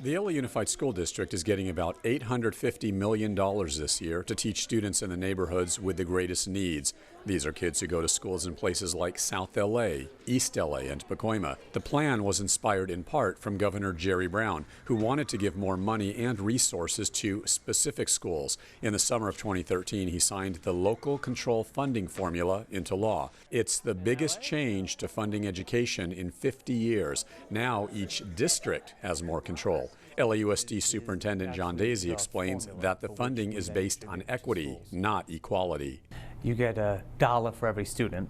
The LA Unified School District is getting about $850 million this year to teach students in the neighborhoods with the greatest needs. These are kids who go to schools in places like South LA, East LA, and Pacoima. The plan was inspired in part from Governor Jerry Brown, who wanted to give more money and resources to specific schools. In the summer of 2013, he signed the Local Control Funding Formula into law. It's the biggest change to funding education in 50 years. Now each district has more control. LAUSD Superintendent John Daisy explains that the funding is based on equity, not equality. You get $1 for every student,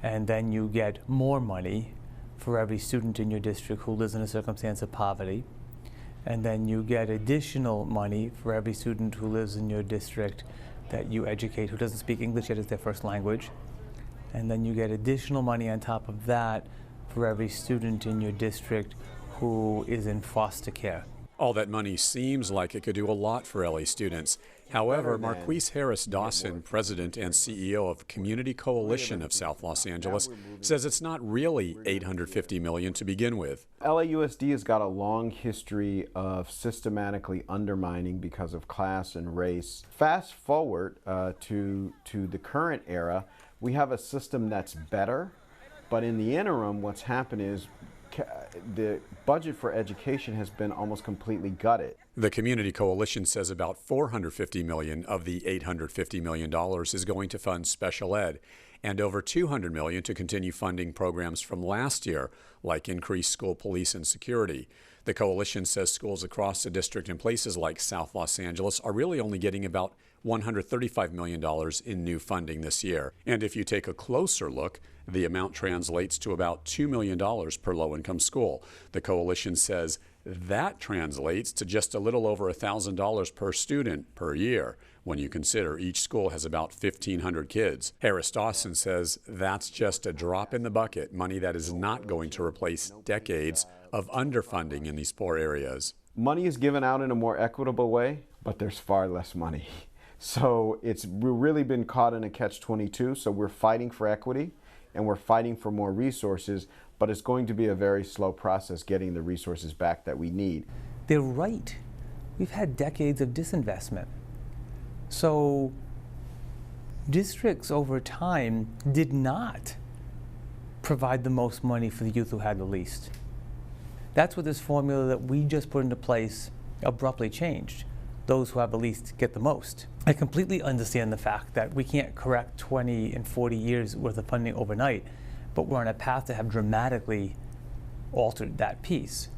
and then you get more money for every student in your district who lives in a circumstance of poverty, and then you get additional money for every student who lives in your district that you educate who doesn't speak English yet as their first language, and then you get additional money on top of that for every student in your district who is in foster care. All that money seems like it could do a lot for LA students. However, Marquise Harris Dawson, president and CEO of Community Coalition of South Los Angeles, says it's not really $850 million to begin with. LAUSD has got a long history of systematically undermining because of class and race. Fast forward to the current era, we have a system that's better, but in the interim, what's happened is the budget for education has been almost completely gutted. The Community Coalition says about $450 million of the $850 million is going to fund special ed, and over $200 million to continue funding programs from last year, like increased school police and security. The coalition says schools across the district in places like South Los Angeles are really only getting about $135 million in new funding this year. And if you take a closer look, the amount translates to about $2 million per low-income school. The coalition says that translates to just a little over $1,000 per student per year, when you consider each school has about 1,500 kids. Harris Dawson says that's just a drop in the bucket, money that is not going to replace decades of underfunding in these poor areas. Money is given out in a more equitable way, but there's far less money. So we've really been caught in a catch-22, so we're fighting for equity and we're fighting for more resources, but it's going to be a very slow process getting the resources back that we need. They're right. We've had decades of disinvestment. So districts over time did not provide the most money for the youth who had the least. That's what this formula that we just put into place abruptly changed. Those who have the least get the most. I completely understand the fact that we can't correct 20 and 40 years worth of funding overnight, but we're on a path to have dramatically altered that piece.